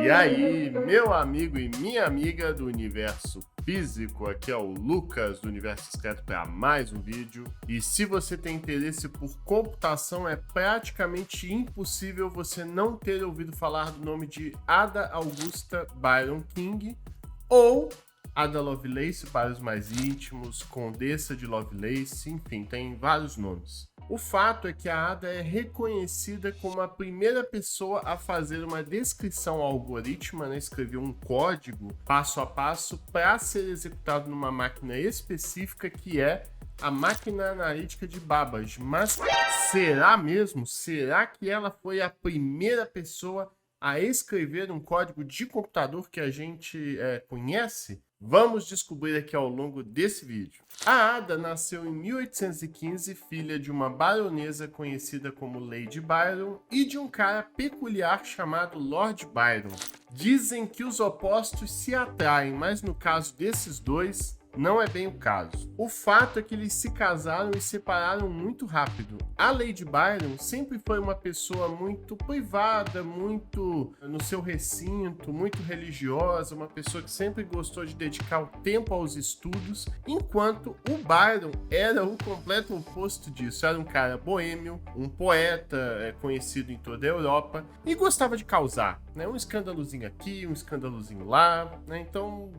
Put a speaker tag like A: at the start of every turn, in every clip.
A: E aí, meu amigo e minha amiga do universo físico, aqui é o Lucas do Universo Discreto para mais um vídeo. E se você tem interesse por computação, é praticamente impossível você não ter ouvido falar do nome de Ada Augusta Byron King ou Ada Lovelace para os mais íntimos, Condessa de Lovelace, enfim, tem vários nomes. O fato é que a Ada é reconhecida como a primeira pessoa a fazer uma descrição algorítmica, né? Escrever um código passo a passo para ser executado numa máquina específica que é a máquina analítica de Babbage. Mas será mesmo? Será que ela foi a primeira pessoa a escrever um código de computador que a gente conhece? Vamos descobrir aqui ao longo desse vídeo. A Ada nasceu em 1815, filha de uma baronesa conhecida como Lady Byron e de um cara peculiar chamado Lord Byron. Dizem que os opostos se atraem, mas no caso desses dois, não é bem o caso. O fato é que eles se casaram e separaram muito rápido. A Lady Byron sempre foi uma pessoa muito privada, muito no seu recinto, muito religiosa, uma pessoa que sempre gostou de dedicar o tempo aos estudos, enquanto o Byron era o completo oposto disso. Era um cara boêmio, um poeta conhecido em toda a Europa e gostava de causar, né? Um escândalozinho aqui, um escândalozinho lá, né? Então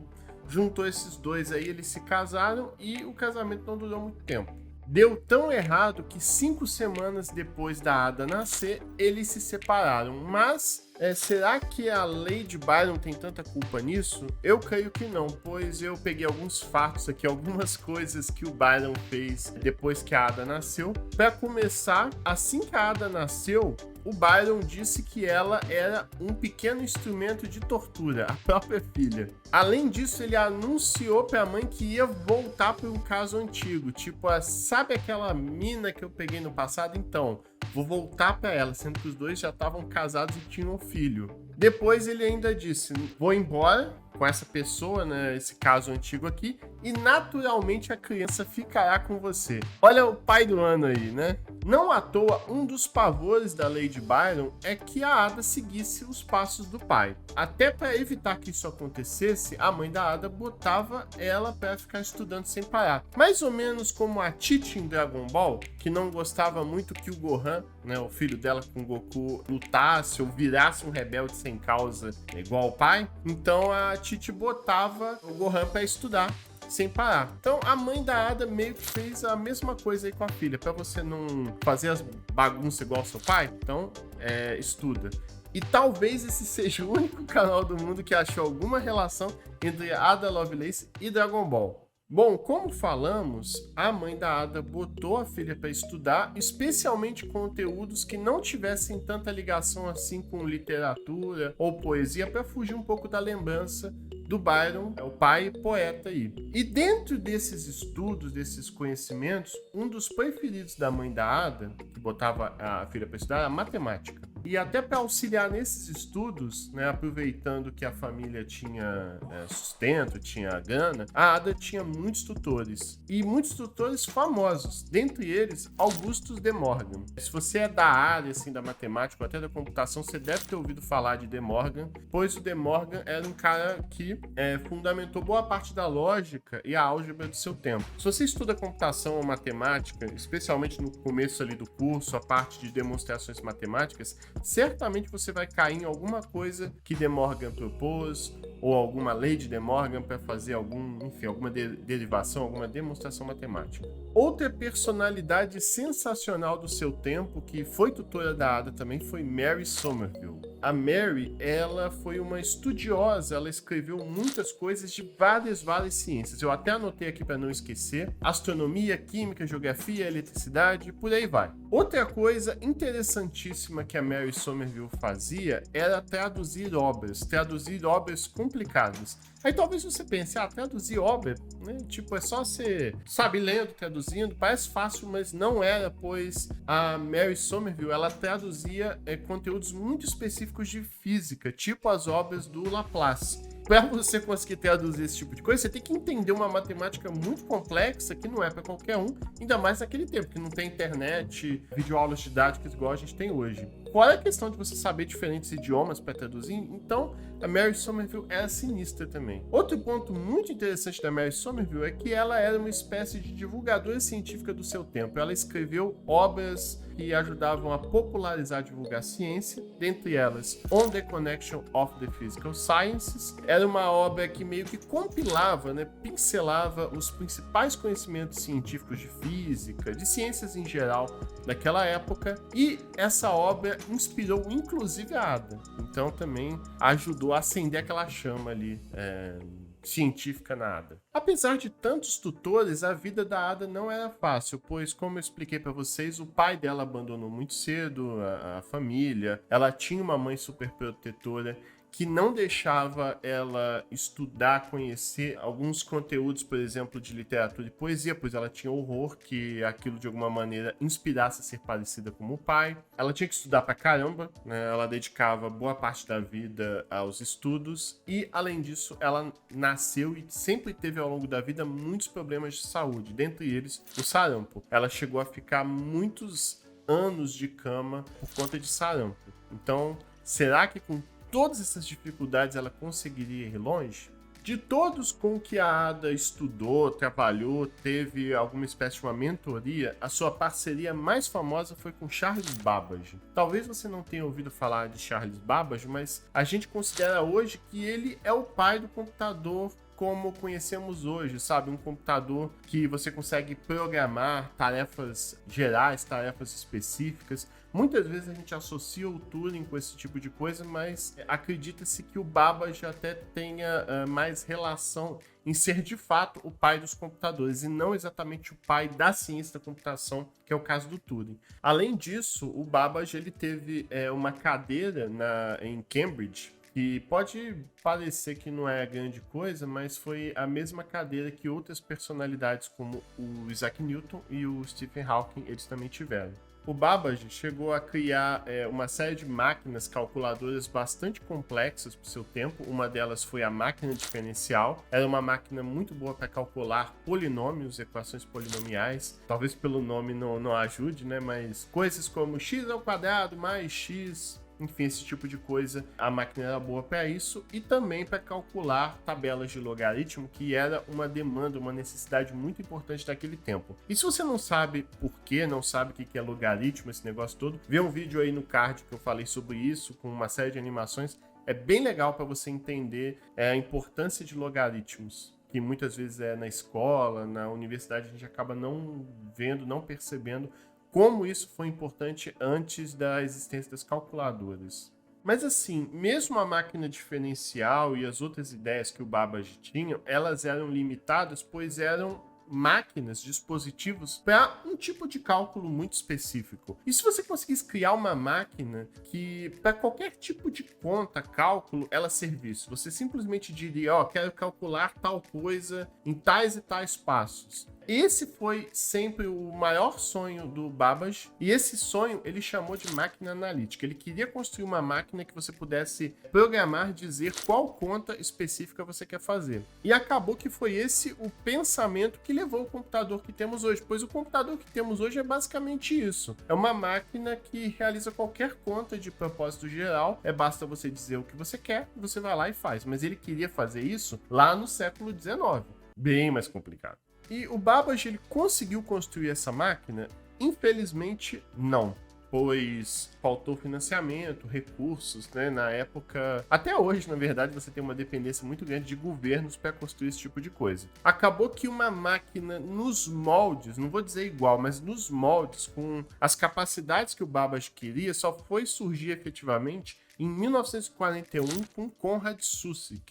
A: juntou esses dois aí, eles se casaram e o casamento não durou muito tempo. Deu tão errado que 5 semanas depois da Ada nascer, eles se separaram. Mas será que a Lady Byron tem tanta culpa nisso? Eu creio que não, pois eu peguei alguns fatos aqui, algumas coisas que o Byron fez depois que a Ada nasceu. Para começar, assim que a Ada nasceu, o Byron disse que ela era um pequeno instrumento de tortura, a própria filha. Além disso, ele anunciou para a mãe que ia voltar para um caso antigo, tipo, sabe aquela mina que eu peguei no passado? Então, vou voltar para ela, sendo que os dois já estavam casados e tinham um filho. Depois ele ainda disse, vou embora com essa pessoa, né, esse caso antigo aqui, e naturalmente a criança ficará com você. Olha o pai do ano aí, né? Não à toa, um dos pavores da Lady Byron é que a Ada seguisse os passos do pai. Até para evitar que isso acontecesse, a mãe da Ada botava ela para ficar estudando sem parar. Mais ou menos como a Titi em Dragon Ball, que não gostava muito que o Gohan, né, o filho dela com o Goku, lutasse ou virasse um rebelde sem causa igual ao pai. Então a Titi botava o Gohan para estudar sem parar. Então a mãe da Ada meio que fez a mesma coisa aí com a filha, para você não fazer as bagunças igual ao seu pai, então estuda. E talvez esse seja o único canal do mundo que achou alguma relação entre Ada Lovelace e Dragon Ball. Bom, como falamos, a mãe da Ada botou a filha para estudar, especialmente conteúdos que não tivessem tanta ligação assim com literatura ou poesia, para fugir um pouco da lembrança do Byron, o pai poeta aí. E dentro desses estudos, desses conhecimentos, um dos preferidos da mãe da Ada, que botava a filha para estudar, era a matemática. E até para auxiliar nesses estudos, né, aproveitando que a família tinha sustento, tinha grana, a Ada tinha muitos tutores. E muitos tutores famosos, dentre eles, Augustus de Morgan. Se você é da área assim, da matemática ou até da computação, você deve ter ouvido falar de De Morgan, pois o De Morgan era um cara que fundamentou boa parte da lógica e a álgebra do seu tempo. Se você estuda computação ou matemática, especialmente no começo ali do curso, a parte de demonstrações matemáticas, certamente você vai cair em alguma coisa que De Morgan propôs, ou alguma lei de De Morgan para fazer alguma derivação, alguma demonstração matemática. Outra personalidade sensacional do seu tempo, que foi tutora da Ada também, foi Mary Somerville. A Mary, ela foi uma estudiosa, ela escreveu muitas coisas de várias ciências. Eu até anotei aqui para não esquecer: astronomia, química, geografia, eletricidade, por aí vai. Outra coisa interessantíssima que a Mary Somerville fazia era traduzir obras complicadas. Aí talvez você pense, traduzir obra, né? Tipo, é só você sabe lendo, traduzindo, parece fácil, mas não era, pois a Mary Somerville, ela traduzia conteúdos muito específicos de física, tipo as obras do Laplace. Para você conseguir traduzir esse tipo de coisa, você tem que entender uma matemática muito complexa que não é para qualquer um, ainda mais naquele tempo, que não tem internet, videoaulas didáticas igual a gente tem hoje. Fora a questão de você saber diferentes idiomas para traduzir, então a Mary Somerville era sinistra também. Outro ponto muito interessante da Mary Somerville é que ela era uma espécie de divulgadora científica do seu tempo. Ela escreveu obras que ajudavam a popularizar e divulgar a ciência, dentre elas On the Connection of the Physical Sciences. Era uma obra que meio que compilava, pincelava os principais conhecimentos científicos de física, de ciências em geral daquela época, e essa obra inspirou inclusive a Ada. Então também ajudou a acender aquela chama ali científica na Ada. Apesar de tantos tutores, a vida da Ada não era fácil, pois, como eu expliquei para vocês, o pai dela abandonou muito cedo a família, ela tinha uma mãe super protetora que não deixava ela estudar, conhecer alguns conteúdos, por exemplo, de literatura e poesia, pois ela tinha horror que aquilo de alguma maneira inspirasse a ser parecida como o pai. Ela tinha que estudar pra caramba, né? Ela dedicava boa parte da vida aos estudos e, além disso, ela nasceu e sempre teve ao longo da vida muitos problemas de saúde, dentre eles o sarampo. Ela chegou a ficar muitos anos de cama por conta de sarampo. Então, será que com todas essas dificuldades ela conseguiria ir longe? De todos com que a Ada estudou, trabalhou, teve alguma espécie de uma mentoria, a sua parceria mais famosa foi com Charles Babbage. Talvez você não tenha ouvido falar de Charles Babbage, mas a gente considera hoje que ele é o pai do computador como conhecemos hoje, sabe? Um computador que você consegue programar tarefas gerais, tarefas específicas. Muitas vezes a gente associa o Turing com esse tipo de coisa, mas acredita-se que o Babbage até tenha mais relação em ser de fato o pai dos computadores e não exatamente o pai da ciência da computação, que é o caso do Turing. Além disso, o Babbage ele teve uma cadeira em Cambridge, que pode parecer que não é grande coisa, mas foi a mesma cadeira que outras personalidades como o Isaac Newton e o Stephen Hawking eles também tiveram. O Babbage chegou a criar uma série de máquinas calculadoras bastante complexas para o seu tempo. Uma delas foi a máquina diferencial. Era uma máquina muito boa para calcular polinômios, equações polinomiais. Talvez pelo nome não ajude, né? Mas coisas como x² mais x... Enfim, esse tipo de coisa, a máquina era boa para isso e também para calcular tabelas de logaritmo, que era uma demanda, uma necessidade muito importante daquele tempo. E se você não sabe por quê, não sabe o que é logaritmo, esse negócio todo, vê um vídeo aí no card que eu falei sobre isso, com uma série de animações. É bem legal para você entender a importância de logaritmos, que muitas vezes na escola, na universidade, a gente acaba não vendo, não percebendo como isso foi importante antes da existência das calculadoras. Mas assim, mesmo a máquina diferencial e as outras ideias que o Babbage tinha, elas eram limitadas, pois eram máquinas, dispositivos para um tipo de cálculo muito específico. E se você conseguisse criar uma máquina que para qualquer tipo de conta, cálculo, ela servisse, você simplesmente diria, quero calcular tal coisa em tais e tais passos. Esse foi sempre o maior sonho do Babbage, e esse sonho ele chamou de máquina analítica. Ele queria construir uma máquina que você pudesse programar, dizer qual conta específica você quer fazer. E acabou que foi esse o pensamento que levou o computador que temos hoje, pois o computador que temos hoje é basicamente isso. É uma máquina que realiza qualquer conta de propósito geral, basta você dizer o que você quer, você vai lá e faz. Mas ele queria fazer isso lá no século XIX, bem mais complicado. E o Babbage ele conseguiu construir essa máquina? Infelizmente, não. Pois faltou financiamento, recursos, né? Na época, até hoje, na verdade, você tem uma dependência muito grande de governos para construir esse tipo de coisa. Acabou que uma máquina nos moldes, não vou dizer igual, mas nos moldes, com as capacidades que o Babbage queria, só foi surgir efetivamente em 1941 com Konrad Zuse,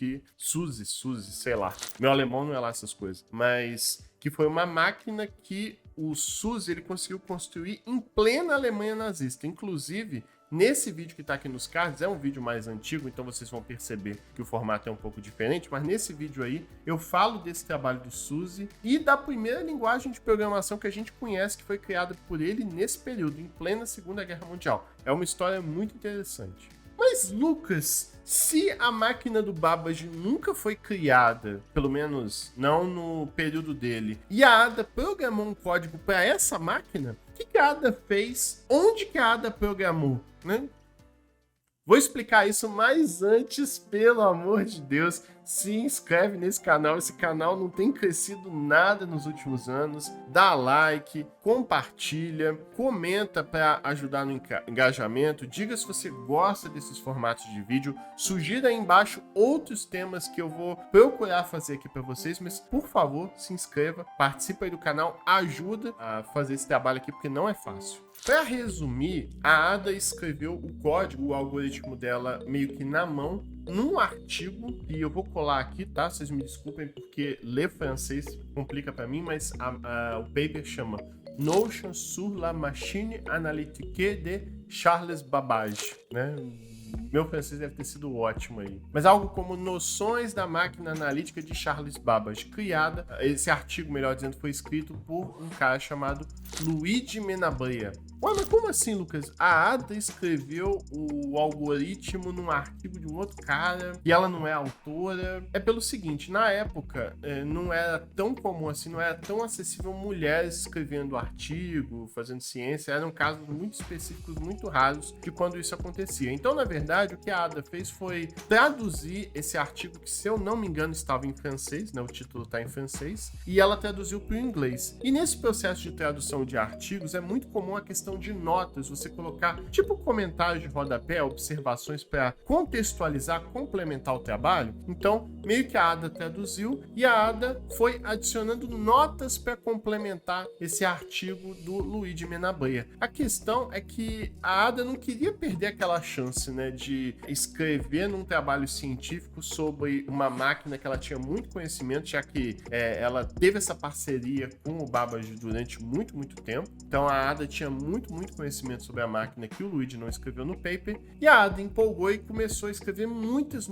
A: sei lá, meu alemão não é lá essas coisas, mas que foi uma máquina que o Zuse ele conseguiu construir em plena Alemanha nazista. Inclusive, nesse vídeo que está aqui nos cards, é um vídeo mais antigo, então vocês vão perceber que o formato é um pouco diferente, mas nesse vídeo aí eu falo desse trabalho do Zuse e da primeira linguagem de programação que a gente conhece, que foi criada por ele nesse período, em plena Segunda Guerra Mundial. É uma história muito interessante. Mas, Lucas, se a máquina do Babbage nunca foi criada, pelo menos não no período dele, e a Ada programou um código para essa máquina, o que a Ada fez? Onde que a Ada programou? Né? Vou explicar isso, mas antes, pelo amor de Deus, se inscreve nesse canal. Esse canal não tem crescido nada nos últimos anos. Dá like, compartilha, comenta para ajudar no engajamento. Diga se você gosta desses formatos de vídeo. Sugira aí embaixo outros temas que eu vou procurar fazer aqui para vocês. Mas, por favor, se inscreva, participe aí do canal, ajuda a fazer esse trabalho aqui, porque não é fácil. Para resumir, a Ada escreveu o código, o algoritmo dela meio que na mão, num artigo, e eu vou colar aqui, tá? Vocês me desculpem porque ler francês complica para mim, mas o paper chama Notion sur la machine analytique de Charles Babbage, né? Meu francês deve ter sido ótimo aí. Mas algo como Noções da Máquina Analítica de Charles Babbage, criada, esse artigo, melhor dizendo, foi escrito por um cara chamado Luigi Menabrea. Ué, mas como assim, Lucas? A Ada escreveu o algoritmo num artigo de um outro cara e ela não é autora? É pelo seguinte, na época não era tão comum assim, não era tão acessível mulheres escrevendo artigo, fazendo ciência, eram casos muito específicos, muito raros de quando isso acontecia. Então, na verdade, o que a Ada fez foi traduzir esse artigo, que se eu não me engano estava em francês, né? O título está em francês, e ela traduziu para o inglês. E nesse processo de tradução de artigos é muito comum a questão de notas, você colocar tipo comentários de rodapé, observações para contextualizar, complementar o trabalho. Então, meio que a Ada traduziu e a Ada foi adicionando notas para complementar esse artigo do Luigi Menabrea. A questão é que a Ada não queria perder aquela chance, né, de escrever num trabalho científico sobre uma máquina que ela tinha muito conhecimento, já que ela teve essa parceria com o Babbage durante muito, muito tempo. Então a Ada tinha muito conhecimento sobre a máquina que o Luigi não escreveu no paper, e a Ada empolgou e começou a escrever muitas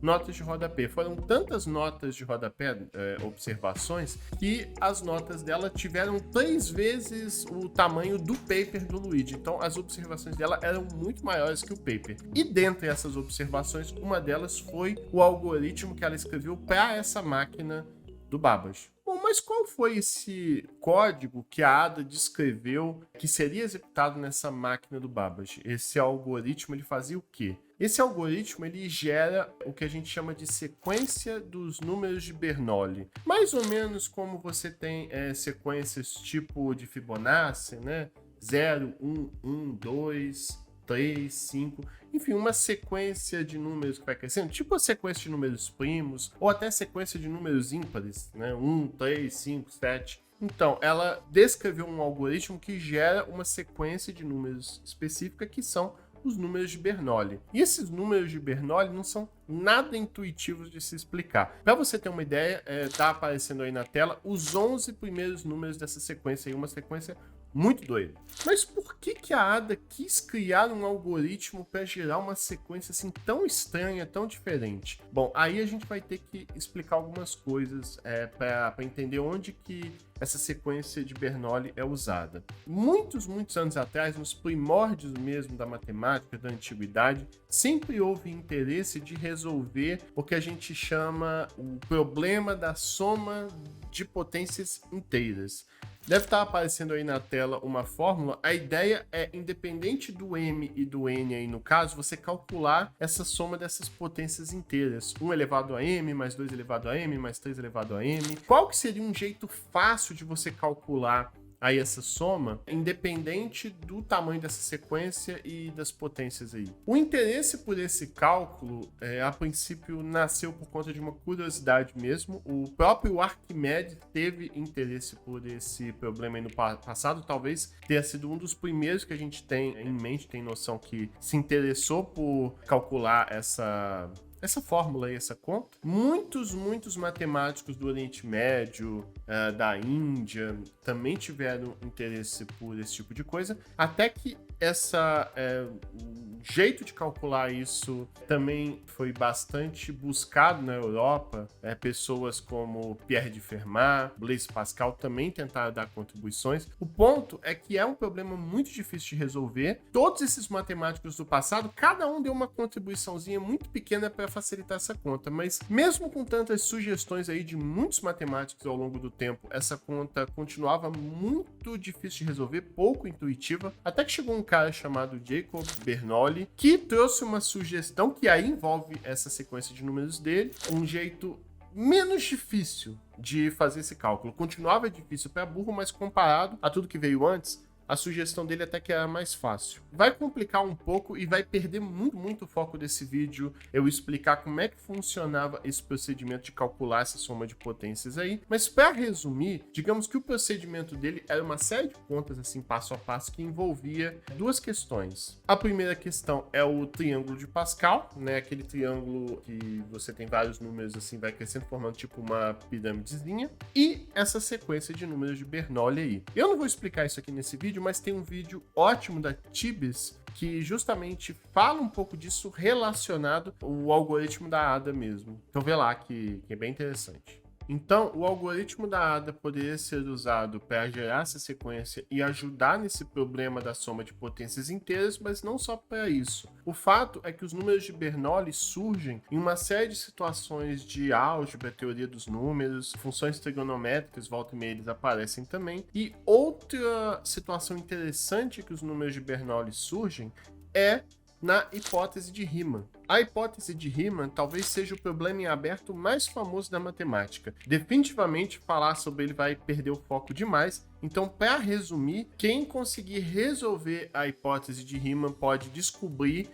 A: notas de rodapé. Foram tantas notas de rodapé, observações, que as notas dela tiveram 3 vezes o tamanho do paper do Luigi. Então as observações dela eram muito maiores que o paper. E dentre essas observações, uma delas foi o algoritmo que ela escreveu para essa máquina do Babbage. Bom, mas qual foi esse código que a Ada descreveu que seria executado nessa máquina do Babbage? Esse algoritmo, ele fazia o quê? Esse algoritmo, ele gera o que a gente chama de sequência dos números de Bernoulli. Mais ou menos como você tem sequências tipo de Fibonacci, né? 0, 1, 1, 2... 3, 5, enfim, uma sequência de números que vai crescendo, tipo a sequência de números primos, ou até sequência de números ímpares, né? 1, 3, 5, 7. Então, ela descreveu um algoritmo que gera uma sequência de números específica, que são os números de Bernoulli. E esses números de Bernoulli não são nada intuitivos de se explicar. Para você ter uma ideia, tá aparecendo aí na tela os 11 primeiros números dessa sequência, aí, uma sequência muito doido. Mas por que a Ada quis criar um algoritmo para gerar uma sequência assim tão estranha, tão diferente? Bom, aí a gente vai ter que explicar algumas coisas para entender onde que essa sequência de Bernoulli é usada. Muitos anos atrás, nos primórdios mesmo da matemática, da antiguidade, sempre houve interesse de resolver o que a gente chama o problema da soma de potências inteiras. Deve estar aparecendo aí na tela uma fórmula. A ideia é, independente do m e do n aí no caso, você calcular essa soma dessas potências inteiras. 1 elevado a m, mais 2 elevado a m, mais 3 elevado a m. Qual que seria um jeito fácil de você calcular aí essa soma, independente do tamanho dessa sequência e das potências aí? O interesse por esse cálculo, a princípio, nasceu por conta de uma curiosidade mesmo. O próprio Arquimedes teve interesse por esse problema aí no passado, talvez tenha sido um dos primeiros que a gente tem em mente, tem noção que se interessou por calcular essa fórmula e essa conta. Muitos matemáticos do Oriente Médio, da Índia, também tiveram interesse por esse tipo de coisa, até que o jeito de calcular isso também foi bastante buscado na Europa. Pessoas como Pierre de Fermat, Blaise Pascal também tentaram dar contribuições. O ponto é que é um problema muito difícil de resolver. Todos esses matemáticos do passado, cada um deu uma contribuiçãozinha muito pequena para facilitar essa conta, mas mesmo com tantas sugestões aí de muitos matemáticos ao longo do tempo, essa conta continuava muito difícil de resolver, pouco intuitiva, até que chegou um cara chamado Jacob Bernoulli Bernoulli, que trouxe uma sugestão que aí envolve essa sequência de números dele, um jeito menos difícil de fazer esse cálculo. Continuava difícil para burro, mas comparado a tudo que veio antes, a sugestão dele até que era mais fácil. Vai complicar um pouco e vai perder muito o foco desse vídeo eu explicar como é que funcionava esse procedimento de calcular essa soma de potências aí. Mas para resumir, digamos que o procedimento dele era uma série de contas assim passo a passo que envolvia duas questões. A primeira questão é o triângulo de Pascal, né? Aquele triângulo que você tem vários números assim, vai crescendo formando tipo uma pirâmidezinha. E essa sequência de números de Bernoulli aí. Eu não vou explicar isso aqui nesse vídeo, mas tem um vídeo ótimo da Tibes que justamente fala um pouco disso relacionado ao algoritmo da Ada mesmo. Então vê lá que é bem interessante. Então, o algoritmo da Ada poderia ser usado para gerar essa sequência e ajudar nesse problema da soma de potências inteiras, mas não só para isso. O fato é que os números de Bernoulli surgem em uma série de situações de álgebra, teoria dos números, funções trigonométricas, volta e meia eles aparecem também. E outra situação interessante que os números de Bernoulli surgem é na hipótese de Riemann. A hipótese de Riemann talvez seja o problema em aberto mais famoso da matemática. Definitivamente falar sobre ele vai perder o foco demais, então para resumir, quem conseguir resolver a hipótese de Riemann pode descobrir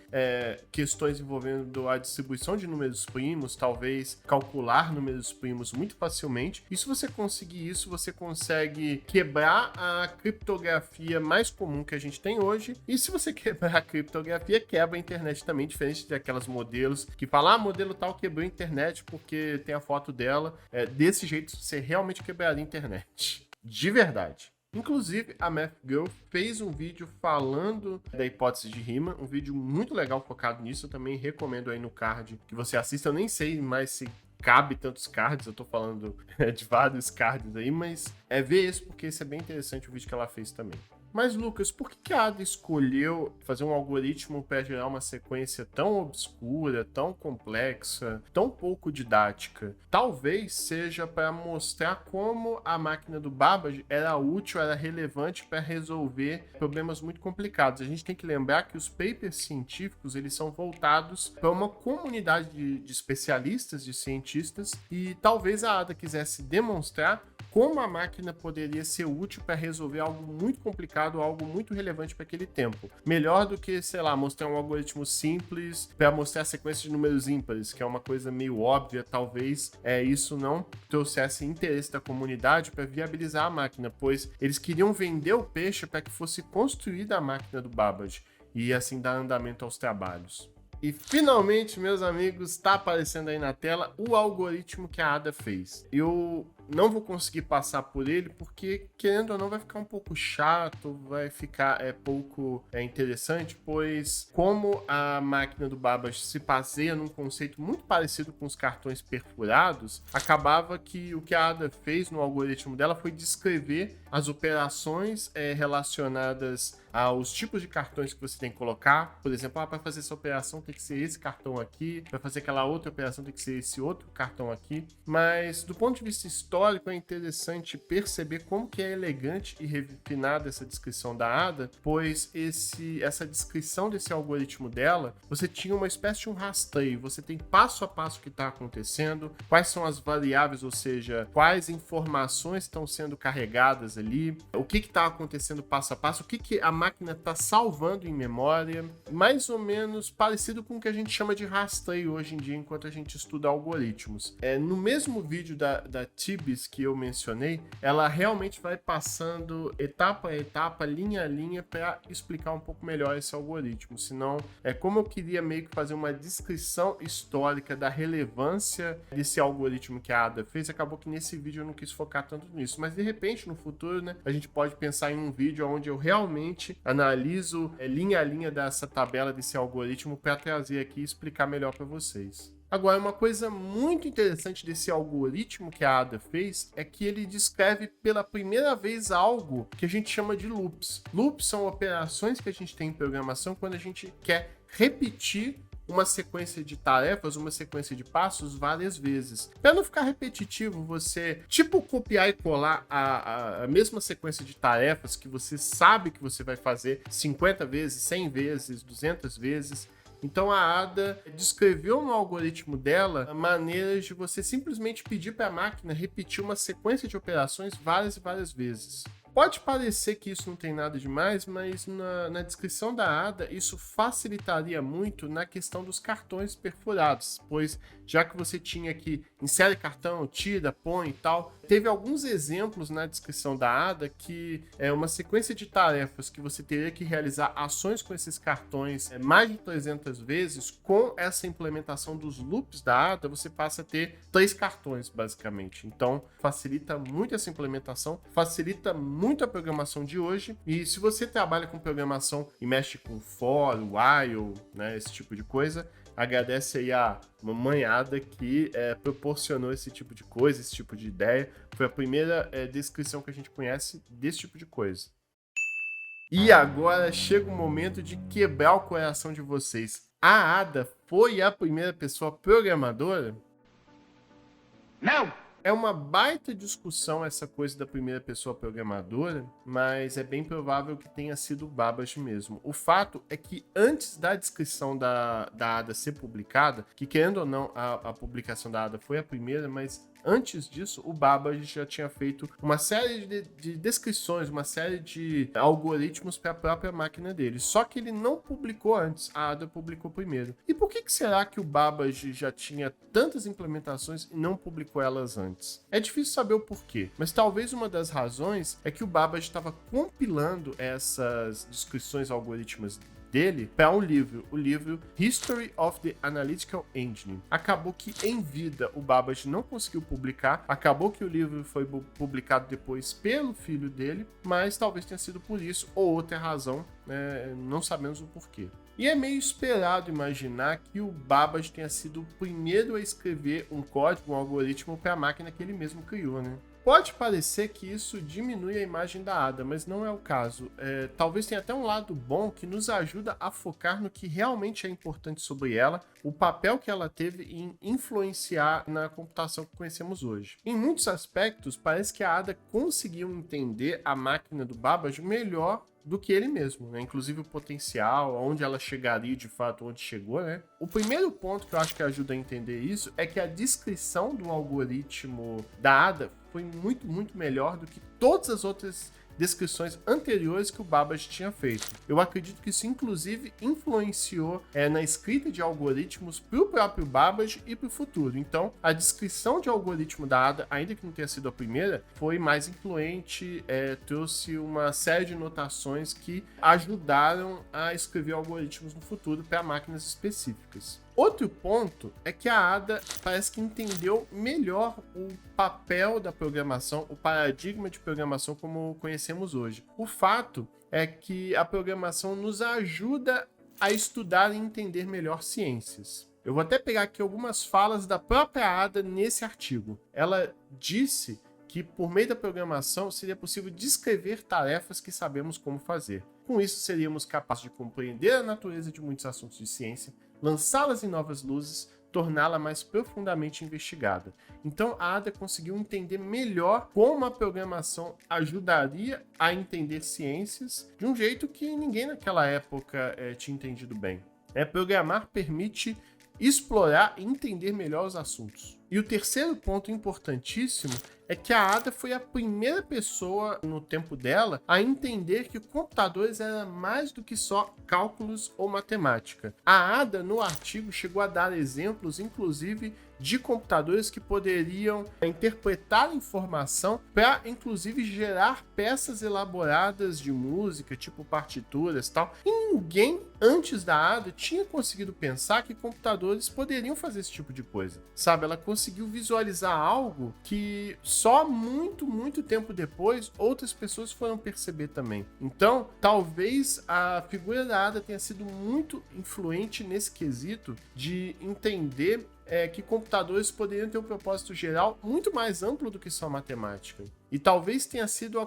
A: questões envolvendo a distribuição de números primos, talvez calcular números primos muito facilmente, e se você conseguir isso, você consegue quebrar a criptografia mais comum que a gente tem hoje, e se você quebrar a criptografia, quebra a internet também, diferente daquelas modelos que falam, modelo tal quebrou a internet porque tem a foto dela. Desse jeito você realmente quebraria a internet. De verdade. Inclusive, a Math Girl fez um vídeo falando da hipótese de Riemann, um vídeo muito legal focado nisso, eu também recomendo aí no card que você assista. Eu nem sei mais se cabe tantos cards, eu tô falando de vários cards aí, mas ver esse porque esse é bem interessante o vídeo que ela fez também. Mas, Lucas, por que a Ada escolheu fazer um algoritmo para gerar uma sequência tão obscura, tão complexa, tão pouco didática? Talvez seja para mostrar como a máquina do Babbage era útil, era relevante para resolver problemas muito complicados. A gente tem que lembrar que os papers científicos eles são voltados para uma comunidade de especialistas, de cientistas, e talvez a Ada quisesse demonstrar como a máquina poderia ser útil para resolver algo muito complicado, algo muito relevante para aquele tempo. Melhor do que, sei lá, mostrar um algoritmo simples para mostrar a sequência de números ímpares, que é uma coisa meio óbvia, talvez isso não trouxesse interesse da comunidade para viabilizar a máquina, pois eles queriam vender o peixe para que fosse construída a máquina do Babbage e assim dar andamento aos trabalhos. E finalmente, meus amigos, está aparecendo aí na tela o algoritmo que a Ada fez. Eu não vou conseguir passar por ele porque, querendo ou não, vai ficar um pouco chato, vai ficar pouco interessante, pois como a máquina do Babbage se baseia num conceito muito parecido com os cartões perfurados, acabava que o que a Ada fez no algoritmo dela foi descrever as operações relacionadas aos tipos de cartões que você tem que colocar. Por exemplo, para fazer essa operação tem que ser esse cartão aqui, para fazer aquela outra operação tem que ser esse outro cartão aqui. Mas do ponto de vista histórico é interessante perceber como que é elegante e refinada essa descrição da Ada, pois essa descrição desse algoritmo dela, você tinha uma espécie de um rastreio, você tem passo a passo o que está acontecendo, quais são as variáveis, ou seja, quais informações estão sendo carregadas ali, o que está acontecendo passo a passo, o que a máquina está salvando em memória, mais ou menos parecido com o que a gente chama de rastreio hoje em dia enquanto a gente estuda algoritmos. No mesmo vídeo da Tibes que eu mencionei, ela realmente vai passando etapa a etapa, linha a linha, para explicar um pouco melhor esse algoritmo. Senão, como eu queria meio que fazer uma descrição histórica da relevância desse algoritmo que a Ada fez, acabou que nesse vídeo eu não quis focar tanto nisso. Mas de repente, no futuro, né, a gente pode pensar em um vídeo onde eu realmente analiso linha a linha dessa tabela desse algoritmo para trazer aqui e explicar melhor para vocês. Agora, uma coisa muito interessante desse algoritmo que a Ada fez é que ele descreve pela primeira vez algo que a gente chama de loops. Loops são operações que a gente tem em programação quando a gente quer repetir uma sequência de tarefas, uma sequência de passos várias vezes. Para não ficar repetitivo, você, tipo, copiar e colar a mesma sequência de tarefas que você sabe que você vai fazer 50 vezes, 100 vezes, 200 vezes. Então a Ada descreveu no algoritmo dela maneiras de você simplesmente pedir para a máquina repetir uma sequência de operações várias e várias vezes. Pode parecer que isso não tem nada demais, mas na descrição da Ada isso facilitaria muito na questão dos cartões perfurados, pois já que você tinha que insere cartão, tira, põe e tal, teve alguns exemplos na descrição da Ada que é uma sequência de tarefas que você teria que realizar ações com esses cartões mais de 300 vezes. Com essa implementação dos loops da Ada, você passa a ter 3 cartões basicamente. Então facilita muito essa implementação, facilita muito a programação de hoje. E se você trabalha com programação e mexe com for, while, né, esse tipo de coisa, agradece aí a mamãe Ada que proporcionou esse tipo de coisa, esse tipo de ideia. Foi a primeira descrição que a gente conhece desse tipo de coisa. E agora chega o momento de quebrar o coração de vocês. A Ada foi a primeira pessoa programadora? Não! É uma baita discussão essa coisa da primeira pessoa programadora, mas é bem provável que tenha sido o Babbage mesmo. O fato é que antes da descrição da Ada ser publicada, que querendo ou não, a publicação da Ada foi a primeira, mas antes disso, o Babbage já tinha feito uma série de descrições, uma série de algoritmos para a própria máquina dele. Só que ele não publicou antes, a Ada publicou primeiro. E por que será que o Babbage já tinha tantas implementações e não publicou elas antes? É difícil saber o porquê, mas talvez uma das razões é que o Babbage estava compilando essas descrições algorítmicas dele para um livro, o livro History of the Analytical Engine. Acabou que em vida o Babbage não conseguiu publicar, acabou que o livro foi publicado depois pelo filho dele, mas talvez tenha sido por isso ou outra razão, não sabemos o porquê. E é meio esperado imaginar que o Babbage tenha sido o primeiro a escrever um código, um algoritmo para a máquina que ele mesmo criou, né? Pode parecer que isso diminui a imagem da Ada, mas não é o caso. Talvez tenha até um lado bom que nos ajuda a focar no que realmente é importante sobre ela, o papel que ela teve em influenciar na computação que conhecemos hoje. Em muitos aspectos, parece que a Ada conseguiu entender a máquina do Babbage melhor do que ele mesmo, né? Inclusive o potencial, onde ela chegaria de fato, onde chegou, né? O primeiro ponto que eu acho que ajuda a entender isso é que a descrição do algoritmo da Ada foi muito, muito melhor do que todas as outras descrições anteriores que o Babbage tinha feito. Eu acredito que isso, inclusive, influenciou na escrita de algoritmos para o próprio Babbage e para o futuro. Então, a descrição de algoritmo da Ada, ainda que não tenha sido a primeira, foi mais influente, trouxe uma série de notações que ajudaram a escrever algoritmos no futuro para máquinas específicas. Outro ponto é que a Ada parece que entendeu melhor o papel da programação, o paradigma de programação como conhecemos hoje. O fato é que a programação nos ajuda a estudar e entender melhor ciências. Eu vou até pegar aqui algumas falas da própria Ada nesse artigo. Ela disse que por meio da programação seria possível descrever tarefas que sabemos como fazer. Com isso, seríamos capazes de compreender a natureza de muitos assuntos de ciência, lançá-las em novas luzes, torná-la mais profundamente investigada. Então a Ada conseguiu entender melhor como a programação ajudaria a entender ciências de um jeito que ninguém naquela época tinha entendido bem. Programar permite explorar e entender melhor os assuntos. E o terceiro ponto importantíssimo é que a Ada foi a primeira pessoa no tempo dela a entender que computadores eram mais do que só cálculos ou matemática. A Ada, no artigo, chegou a dar exemplos, inclusive, de computadores que poderiam interpretar informação para, inclusive, gerar peças elaboradas de música, tipo partituras e tal. E ninguém, antes da Ada, tinha conseguido pensar que computadores poderiam fazer esse tipo de coisa. Sabe, ela conseguiu visualizar algo que só muito, muito tempo depois outras pessoas foram perceber também. Então, talvez a figura da Ada tenha sido muito influente nesse quesito de entender que computadores poderiam ter um propósito geral muito mais amplo do que só matemática. E talvez tenha sido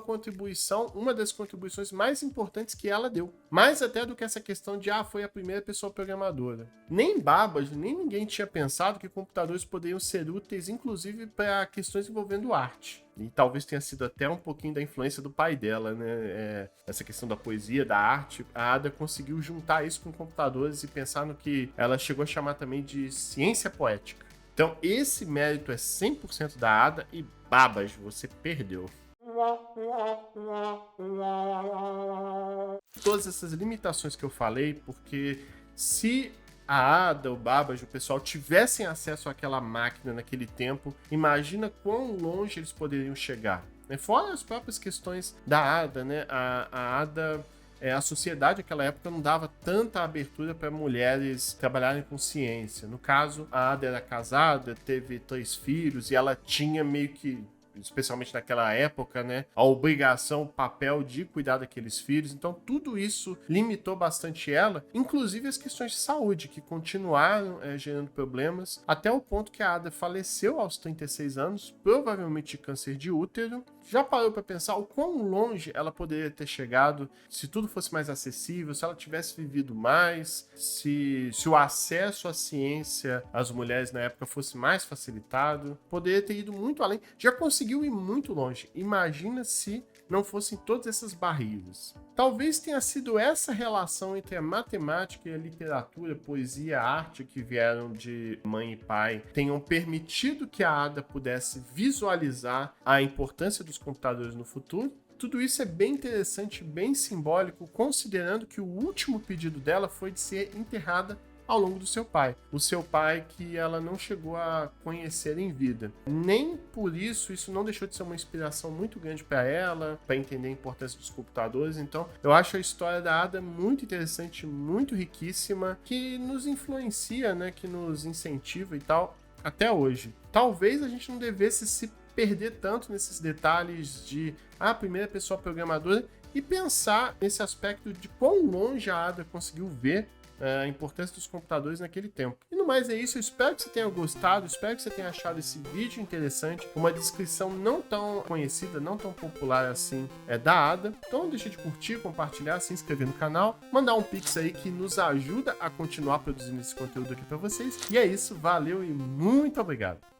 A: uma das contribuições mais importantes que ela deu. Mais até do que essa questão de, foi a primeira pessoa programadora. Nem Babbage, nem ninguém tinha pensado que computadores poderiam ser úteis, inclusive para questões envolvendo arte. E talvez tenha sido até um pouquinho da influência do pai dela, né? Essa questão da poesia, da arte. A Ada conseguiu juntar isso com computadores e pensar no que ela chegou a chamar também de ciência poética. Então, esse mérito é 100% da Ada e Babbage, você perdeu. Todas essas limitações que eu falei, porque se a Ada, o Babbage, o pessoal tivessem acesso àquela máquina naquele tempo, imagina quão longe eles poderiam chegar. Fora as próprias questões da Ada, né? A Ada... a sociedade naquela época não dava tanta abertura para mulheres trabalharem com ciência. No caso, a Ada era casada, teve 3 filhos e ela tinha meio que, especialmente naquela época, né, a obrigação, o papel de cuidar daqueles filhos. Então, tudo isso limitou bastante ela, inclusive as questões de saúde, que continuaram gerando problemas, até o ponto que a Ada faleceu aos 36 anos, provavelmente de câncer de útero. Já parou para pensar o quão longe ela poderia ter chegado se tudo fosse mais acessível, se ela tivesse vivido mais, se o acesso à ciência às mulheres na época fosse mais facilitado? Poderia ter ido muito além. Já conseguiu ir muito longe. Imagina se não fossem todas essas barreiras. Talvez tenha sido essa relação entre a matemática e a literatura, poesia, arte que vieram de mãe e pai, tenham permitido que a Ada pudesse visualizar a importância dos computadores no futuro. Tudo isso é bem interessante, bem simbólico, considerando que o último pedido dela foi de ser enterrada ao longo do seu pai. O seu pai que ela não chegou a conhecer em vida. Nem por isso não deixou de ser uma inspiração muito grande para ela, para entender a importância dos computadores. Então, eu acho a história da Ada muito interessante, muito riquíssima, que nos influencia, né, que nos incentiva e tal, até hoje. Talvez a gente não devesse se perder tanto nesses detalhes de a primeira pessoa programadora e pensar nesse aspecto de quão longe a Ada conseguiu ver a importância dos computadores naquele tempo. E no mais é isso, eu espero que você tenha gostado, espero que você tenha achado esse vídeo interessante, uma descrição não tão conhecida, não tão popular assim da Ada. Então não deixe de curtir, compartilhar, se inscrever no canal, mandar um pix aí que nos ajuda a continuar produzindo esse conteúdo aqui para vocês. E é isso, valeu e muito obrigado!